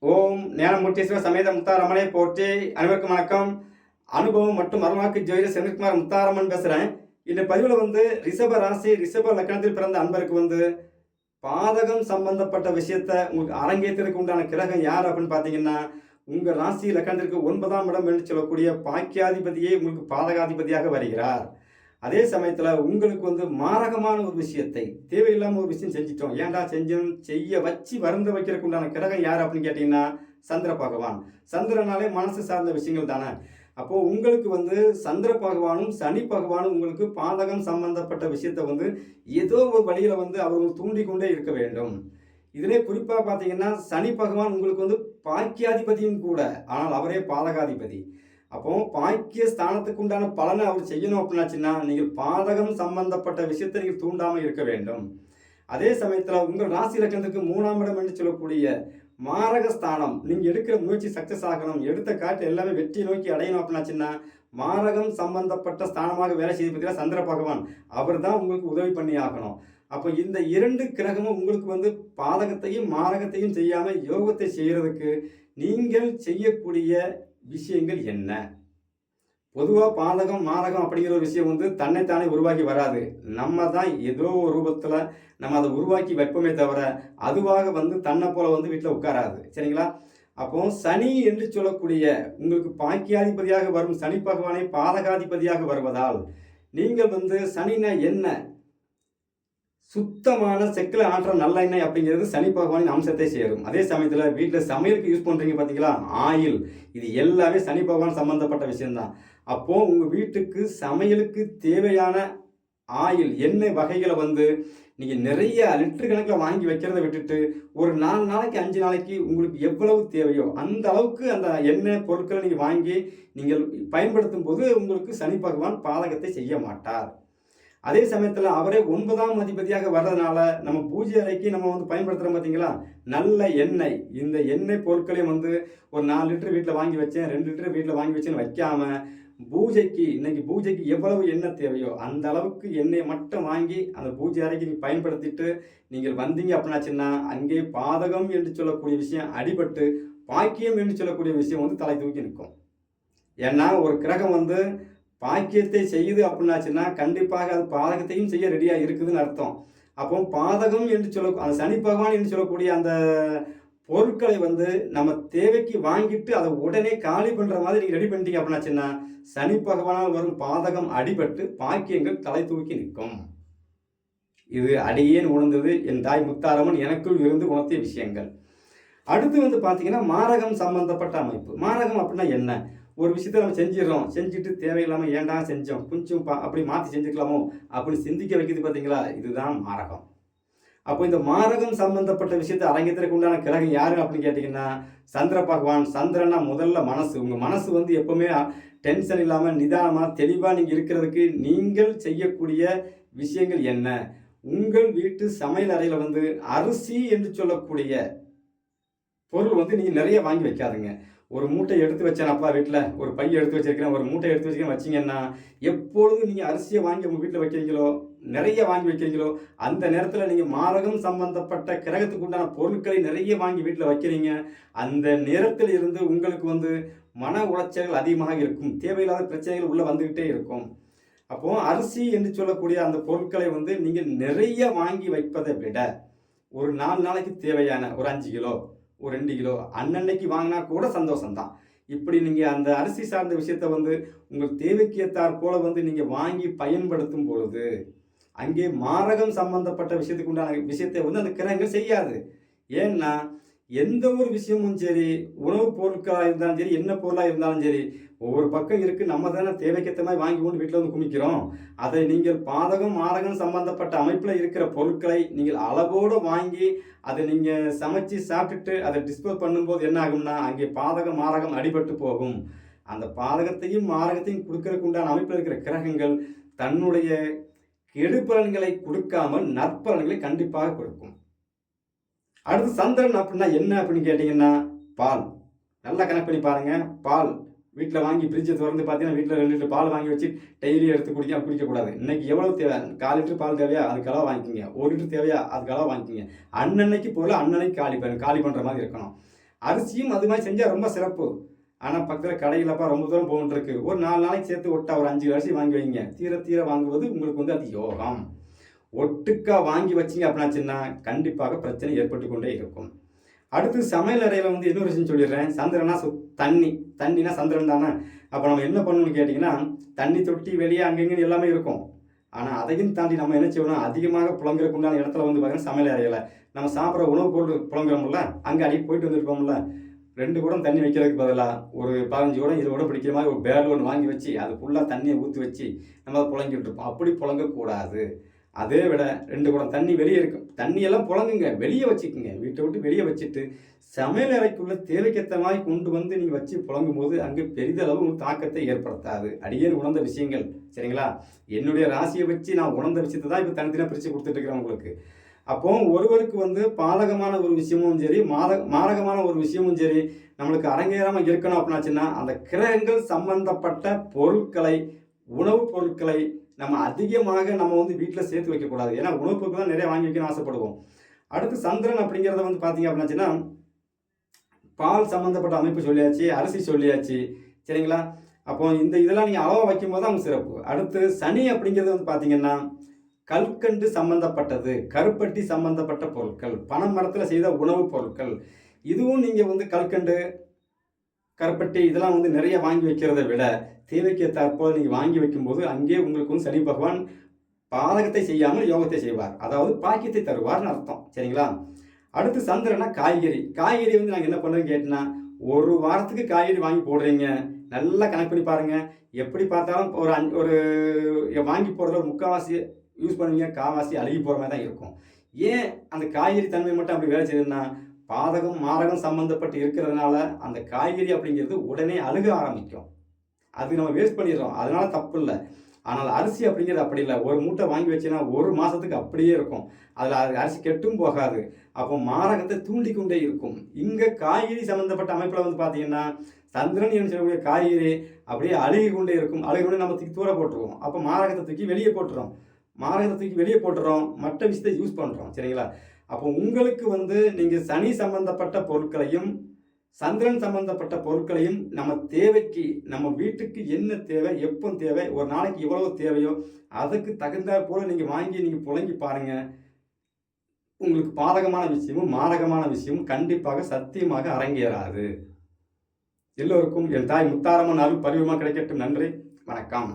ஓம் ஞானமூர்த்தீஸ்வர சமேத முத்தாரம்மனை போற்றி. அனைவருக்கும் வணக்கம். அனுபவம் மற்றும் அருள்வாக்கு ஜோதிடர் செந்தில்குமார் முத்தாரம்மன் பேசுகிறேன். இந்த பதிவில் ரிஷப ராசி ரிஷப லக்னத்தில் பிறந்த அன்பருக்கு பாதகம் சம்பந்தப்பட்ட விஷயத்த உங்களுக்கு அரங்கேற்றதுக்கு உண்டான கிரகம் யார் அப்படின்னு பார்த்தீங்கன்னா, உங்கள் ராசி லக்னத்திற்கு 9ஆம் இடம் என்று சொல்லக்கூடிய பாக்கியாதிபதியே உங்களுக்கு பாதகாதிபதியாக வருகிறார். அதே சமயத்தில் உங்களுக்கு மாரகமான ஒரு விஷயத்தை தேவையில்லாமல் ஒரு விஷயம் செஞ்சிட்டோம், ஏன்டா செஞ்சோம் செய்ய வச்சு வருந்த வைக்கிறதுக்கு உண்டான கிரகம் யார் அப்படின்னு கேட்டிங்கன்னா சந்திர பகவான். சந்திரனாலே மனசு சார்ந்த விஷயங்கள் தானே. அப்போது உங்களுக்கு சந்திர பகவானும் சனி பகவானும் உங்களுக்கு பாதகம் சம்பந்தப்பட்ட விஷயத்தை ஏதோ ஒரு வழியில் அவங்க தூண்டிக்கொண்டே இருக்க வேண்டும். இதிலே குறிப்பாக பார்த்தீங்கன்னா சனி பகவான் உங்களுக்கு பாக்கியாதிபதியும் கூட, ஆனால் அவரே பாதகாதிபதி. அப்போ பாக்கிய ஸ்தானத்துக்கு உண்டான பலனை அவர் செய்யணும் அப்படின்னாச்சுன்னா நீங்கள் பாதகம் சம்பந்தப்பட்ட விஷயத்தை நீங்கள் தூண்டாமல் இருக்க வேண்டும். அதே சமயத்தில் உங்கள் ராசி லக்னத்துக்கு 3ஆம் இடம் என்று சொல்லக்கூடிய மாரகஸ்தானம், நீங்கள் எடுக்கிற முயற்சி சக்ஸஸ் ஆகணும், எடுத்த காட்டு எல்லாமே வெற்றி நோக்கி அடையணும் அப்படின்னாச்சுன்னா மாரகம் சம்பந்தப்பட்ட ஸ்தானமாக வேலை செய்து பார்த்தீங்கன்னா சந்திர பகவான் அவர் தான் உங்களுக்கு உதவி பண்ணி ஆகணும். அப்போ இந்த 2 கிரகமும் உங்களுக்கு பாதகத்தையும் மாரகத்தையும் செய்யாமல் யோகத்தை செய்கிறதுக்கு நீங்கள் செய்யக்கூடிய விஷயங்கள் என்ன? பொதுவாக பாதகம் மாரகம் அப்படிங்கிற ஒரு விஷயம் தன்னைத்தானே உருவாக்கி வராது. நம்ம தான் ஏதோ ஒரு ரூபத்தில் நம்ம அதை உருவாக்கி வைப்போமே தவிர அதுவாக தன்னை போல வீட்டில் உட்காராது. சரிங்களா? அப்போ சனி என்று சொல்லக்கூடிய உங்களுக்கு பாக்கியாதிபதியாக வரும் சனி பகவானை பாதகாதிபதியாக வருவதால் நீங்கள் சனினா என்ன, சுத்தமான செக்கில் ஆற்ற நல்லெண்ணெய் அப்படிங்கிறது சனி பகவானின் அம்சத்தை சேரும். அதே சமயத்தில் வீட்டில் சமையலுக்கு யூஸ் பண்ணுறீங்க பார்த்தீங்களா, ஆயில், இது எல்லாமே சனி பகவான் சம்மந்தப்பட்ட விஷயம்தான். அப்போது உங்கள் வீட்டுக்கு சமையலுக்கு தேவையான ஆயில் எண்ணெய் வகைகளை நீங்கள் நிறைய லிட்டர் கணக்கில் வாங்கி வைக்கிறத விட்டுட்டு ஒரு 4 நாளைக்கு 5 நாளைக்கு உங்களுக்கு எவ்வளவு தேவையோ அந்த அளவுக்கு அந்த எண்ணெய் பொருட்களை நீங்கள் வாங்கி நீங்கள் பயன்படுத்தும் போது உங்களுக்கு சனி பகவான் பாதகத்தை செய்ய மாட்டார். அதே சமயத்தில் அவரே 9ஆம் அதிபதியாக வர்றதுனால நம்ம பூஜை அறைக்கு நம்ம பயன்படுத்துகிறோம் பார்த்தீங்களா, நல்ல எண்ணெய். இந்த எண்ணெய் பொருட்களையும் ஒரு 4 லிட்டர் வீட்டில் வாங்கி வச்சேன், 2 லிட்டர் வீட்டில் வாங்கி வச்சேன்னு வைக்காமல் பூஜைக்கு இன்னைக்கு பூஜைக்கு எவ்வளவு எண்ணெய் தேவையோ அந்த அளவுக்கு எண்ணெயை மட்டும் வாங்கி அந்த பூஜை அறைக்கு நீங்கள் பயன்படுத்திட்டு நீங்கள் வந்தீங்க அப்படின்னாச்சுன்னா அங்கே பாதகம் என்று சொல்லக்கூடிய விஷயம் அடிபட்டு பாக்கியம் என்று சொல்லக்கூடிய விஷயம் தலை தூக்கி நிற்கும். ஏன்னா ஒரு கிரகம் பாக்கியத்தை செய்யுது அப்படின்னாச்சுன்னா கண்டிப்பாக அது பாதகத்தையும் செய்ய ரெடியாக இருக்குதுன்னு அர்த்தம். அப்போ பாதகம் என்று அந்த சனி பகவான் என்று சொல்லக்கூடிய அந்த பொருட்களை நம்ம தேவைக்கு வாங்கிட்டு அதை உடனே காலி பண்ணுற மாதிரி நீங்கள் ரெடி பண்ணிட்டீங்க அப்படின்னாச்சுன்னா சனி பகவானால் வரும் பாதகம் அடிபட்டு பாக்கியங்கள் தலை தூக்கி நிற்கும். இது அடியேன் உணர்ந்தது, என் தாய் முத்தாரம்மன் எனக்குள் இருந்து உணர்த்திய விஷயங்கள். அடுத்து பார்த்தீங்கன்னா மாரகம் சம்பந்தப்பட்ட அமைப்பு. மாரகம் அப்படின்னா என்ன? ஒரு விஷயத்தை நம்ம செஞ்சிடறோம், செஞ்சுட்டு தேவையில்லாமல் ஏன்டா செஞ்சோம், கொஞ்சம் அப்படி மாற்றி செஞ்சுக்கலாமோ அப்படின்னு சிந்திக்க வைக்கிறது பார்த்தீங்களா, இதுதான் மாரகம். அப்போ இந்த மாரகம் சம்பந்தப்பட்ட விஷயத்தை அரங்கேற்றதுக்கு உண்டான கிரகம் யாரு அப்படின்னு கேட்டிங்கன்னா சந்திர பகவான். சந்திரனா முதல்ல மனசு. உங்கள் மனசு எப்போவுமே டென்ஷன் இல்லாமல் நிதானமாக தெளிவாக நீங்கள் இருக்கிறதுக்கு நீங்கள் செய்யக்கூடிய விஷயங்கள் என்ன? உங்கள் வீட்டு சமையல் அறையில் அரிசி என்று சொல்லக்கூடிய பொருள் நீங்கள் நிறைய வாங்கி வைக்காதுங்க. ஒரு மூட்டை எடுத்து வச்சேன் அப்பா வீட்டில், ஒரு பை எடுத்து வச்சிருக்கிறேன், ஒரு மூட்டை எடுத்து வச்சுக்கிறேன் வச்சிங்கன்னா எப்பொழுதும் நீங்கள் அரிசியை வாங்கி உங்கள் வீட்டில் வைக்கிறீங்களோ, நிறைய வாங்கி வைக்கிறீங்களோ அந்த நேரத்தில் நீங்கள் மாரகம் சம்பந்தப்பட்ட கிரகத்துக்கு உண்டான பொருட்களை நிறைய வாங்கி வீட்டில் வைக்கிறீங்க. அந்த நேரத்தில் இருந்து உங்களுக்கு மன உளைச்சல்கள் அதிகமாக இருக்கும், தேவையில்லாத பிரச்சனைகள் உள்ளே வந்துக்கிட்டே இருக்கும். அப்போது அரிசி என்று சொல்லக்கூடிய அந்த பொருட்களை நீங்கள் நிறைய வாங்கி வைப்பதை விட ஒரு 4 நாளைக்கு தேவையான ஒரு 5 கிலோ, ஒரு 2 கிலோ அன்னன்னைக்கு வாங்கினா கூட சந்தோஷம்தான். இப்படி நீங்கள் அந்த அரிசி சார்ந்த விஷயத்தை உங்கள் தேவைக்கு ஏற்றாற் போல நீங்கள் வாங்கி பயன்படுத்தும் பொழுது அங்கே மாரகம் சம்பந்தப்பட்ட விஷயத்துக்கு உண்டான விஷயத்தை அந்த கிரகங்கள் செய்யாது. ஏன்னா எந்த ஒரு விஷயமும் சரி, உணவுப் பொருட்களாக இருந்தாலும் சரி, என்ன பொருளாக இருந்தாலும் சரி, ஒவ்வொரு பக்கம் இருக்குது. நம்ம தானே தேவைக்கேற்ற மாதிரி வாங்கி கொண்டு வீட்டில் குமிக்கிறோம். அதை நீங்கள் பாதகம் மாரகம் சம்பந்தப்பட்ட அமைப்பில் இருக்கிற பொருட்களை நீங்கள் அளவோடு வாங்கி அதை நீங்கள் சமைச்சு சாப்பிட்டுட்டு அதை டிஸ்போஸ் பண்ணும்போது என்ன ஆகும்னா அங்கே பாதகம் மாரகம் அடிபட்டு போகும். அந்த பாதகத்தையும் மாரகத்தையும் கொடுக்கறதுக்கு உண்டான அமைப்பில் இருக்கிற கிரகங்கள் தன்னுடைய கெடுபலன்களை கொடுக்காமல் நற்பலன்களை கண்டிப்பாக கொடுக்கும். அடுத்து சந்திரன் அப்படின்னா என்ன அப்படின்னு கேட்டிங்கன்னா பால். நல்லா கனெக்ட் பண்ணி பாருங்கள். பால் வீட்டில் வாங்கி ஃப்ரிட்ஜை திறந்து பார்த்தீங்கன்னா வீட்டில் 2 லிட்டர் பால் வாங்கி வச்சு டெய்லி எடுத்து குடிக்கக்கூடாது. இன்றைக்கி எவ்வளோ தேவை, 4 லிட்டர் பால் தேவையா அதுக்கு அளவு வாங்கிக்கிங்க, 1 லிட்டர் தேவையா அதுக்கு அளவு வாங்கிக்கிங்க. அன்னன்னைக்கு போல் அன்னன்னைக்கு காலி பண்ணுற மாதிரி இருக்கணும். அரிசியும் அது மாதிரி செஞ்சால் ரொம்ப சிறப்பு. ஆனால் பக்கத்தில் கடையிலப்பா ரொம்ப தூரம் போகணுருக்கு, ஒரு 4 நாளைக்கு சேர்த்து ஒட்டா ஒரு 5 அரிசி வாங்கி வைங்க. தீர தீர வாங்குவது உங்களுக்கு வந்து அது யோகம். ஒட்டுக்கா வாங்கி வச்சிங்க அப்படின்னாச்சுன்னா கண்டிப்பாக பிரச்சனை ஏற்பட்டு கொண்டே இருக்கும். அடுத்து சமையல் அறையில் வந்து இன்னொரு விஷயம் சொல்லிடுறேன். சந்திரனா தண்ணி, தண்ணினா சந்திரன் தானே. அப்போ நம்ம என்ன பண்ணணும்னு கேட்டிங்கன்னா, தண்ணி தொட்டி வெளியே அங்கங்கன்னு எல்லாமே இருக்கும். ஆனால் அதையும் தாண்டி நம்ம என்ன செய்யணும், அதிகமாக புழங்குறதுக்கு உண்டான இடத்துல வந்து பார்த்தீங்கன்னா சமையல் அறையில் நம்ம சாப்பிட்ற உணவு பொருள் புழங்குறோம்ல, அங்கே அடிக்கடி போயிட்டு வந்துருப்போம்ல, 2 குடம் தண்ணி வைக்கிறதுக்கு பதிலாக ஒரு 15 குடம் 20 குடம் பிடிக்கிற மாதிரி ஒரு பேரல் ஒன்று வாங்கி வச்சு அது ஃபுல்லாக தண்ணியை ஊற்றி வச்சு நம்ம அதை புழங்கிட்டு இருப்போம். அப்படி புழங்கக்கூடாது. அதே விட 2 குடம் தண்ணி வெளியே இருக்கும். தண்ணியெல்லாம் புழங்குங்க, வெளியே வச்சுக்குங்க. வீட்டை விட்டு வெளியே வச்சுட்டு சமையல் அறைக்குள்ளே தேவைக்கேற்ற மாதிரி கொண்டு வந்து நீங்கள் வச்சு புழங்கும் போது அங்கே பெரிதளவு தாக்கத்தை ஏற்படுத்தாது. அடியேன் உணர்ந்த விஷயங்கள், சரிங்களா? என்னுடைய ராசியை வச்சு நான் உணர்ந்த விஷயத்தை தான் இப்போ தனித்தனியாக பிரித்து கொடுத்துட்டு இருக்கிறேன் உங்களுக்கு. அப்போ ஒருவருக்கு வந்து பாதகமான ஒரு விஷயமும் சரி, மாரகமான ஒரு விஷயமும் சரி நம்மளுக்கு அரங்கேறாமல் இருக்கணும் அப்படின்னாச்சுன்னா, அந்த கிரகங்கள் சம்பந்தப்பட்ட பொருட்களை, உணவுப் பொருட்களை நம்ம அதிகமாக நம்ம வந்து வீட்டில் சேர்த்து வைக்கக்கூடாது. ஏன்னா உணவுப் பொருட்கள் நிறைய வாங்கி வைக்கணும்னு ஆசைப்படுவோம். அடுத்து சந்திரன் அப்படிங்கிறத வந்து பார்த்தீங்க அப்படின்னாச்சுன்னா, பால் சம்மந்தப்பட்ட அமைப்பு சொல்லியாச்சு, அரிசி சொல்லியாச்சு, சரிங்களா? அப்போ இந்த இதெல்லாம் நீங்கள் அளவாக வைக்கும்போது தான் சிறப்பு. அடுத்து சனி அப்படிங்கிறது வந்து பார்த்தீங்கன்னா, கல்கண்டு சம்பந்தப்பட்டது, கருப்பட்டி சம்பந்தப்பட்ட பொருட்கள், பனை மரத்தில் செய்த உணவுப் பொருட்கள், இதுவும் நீங்கள் வந்து கல்கண்டு, கருப்பட்டி இதெல்லாம் வந்து நிறைய வாங்கி வைக்கிறத விட தேவைக்கு ஏற்றாற்போல் நீங்கள் வாங்கி வைக்கும்போது அங்கே உங்களுக்கு வந்து சனி பகவான் பாதகத்தை செய்யாமல் யோகத்தை செய்வார். அதாவது பாக்கியத்தை தருவார்னு அர்த்தம், சரிங்களா? அடுத்து சந்திரனா காய்கறி. காய்கறி வந்து நாங்கள் என்ன பண்ணுறோன்னு கேட்டினா, ஒரு வாரத்துக்கு காய்கறி வாங்கி போடுறீங்க, நல்லா கணக்கு பண்ணி பாருங்கள். எப்படி பார்த்தாலும் ஒரு வாங்கி போடுறதுல ஒரு முக்கால்வாசி யூஸ் பண்ணுவீங்க, கால்வாசி அழுகி போகிற மாதிரி தான் இருக்கும். ஏன் அந்த காய்கறி தன்மை மட்டும் அப்படி வேலை செய்யுதுன்னா, பாதகம் மாரகம் சம்மந்தப்பட்டு இருக்கிறதுனால அந்த காய்கறி அப்படிங்கிறது உடனே அழுக ஆரம்பிக்கும். அது நம்ம வேஸ்ட் பண்ணிடுறோம், அதனால தப்பு இல்லை. ஆனால் அரிசி அப்படிங்கிறது அப்படி இல்லை. ஒரு மூட்டை வாங்கி வச்சுன்னா ஒரு மாதத்துக்கு அப்படியே இருக்கும். அதில் அரிசி கெட்டும் போகாது. அப்போ மாரகத்தை தூண்டிக்கொண்டே இருக்கும். இங்கே காய்கறி சம்மந்தப்பட்ட அமைப்பில் வந்து பார்த்தீங்கன்னா, சந்திரன் என்று சொல்லக்கூடிய காய்கறி அப்படியே அழுகி கொண்டே இருக்கும். அழுகி கொண்டே நம்ம தூக்கி தூர போட்டுருவோம். அப்போ மாரகத்தை தூக்கி வெளியே போட்டுறோம். மற்ற விஷயத்தை யூஸ் பண்ணுறோம், சரிங்களா? அப்போ உங்களுக்கு வந்து நீங்கள் சனி சம்பந்தப்பட்ட பொருட்களையும் சந்திரன் சம்பந்தப்பட்ட பொருட்களையும் நம்ம தேவைக்கு, நம்ம வீட்டுக்கு என்ன தேவை, எப்போ தேவை, ஒரு நாளைக்கு எவ்வளவு தேவையோ அதுக்கு தகுந்தாற் போல நீங்கள் வாங்கி நீங்கள் புழங்கி பாருங்கள். உங்களுக்கு பாதகமான விஷயமும் மாரகமான விஷயமும் கண்டிப்பாக சத்தியமாக அரங்கேறாது. எல்லோருக்கும் என் தாய் முத்தாரம்மன் அருள் பரிவுமா கிடைக்கட்டும். நன்றி, வணக்கம்.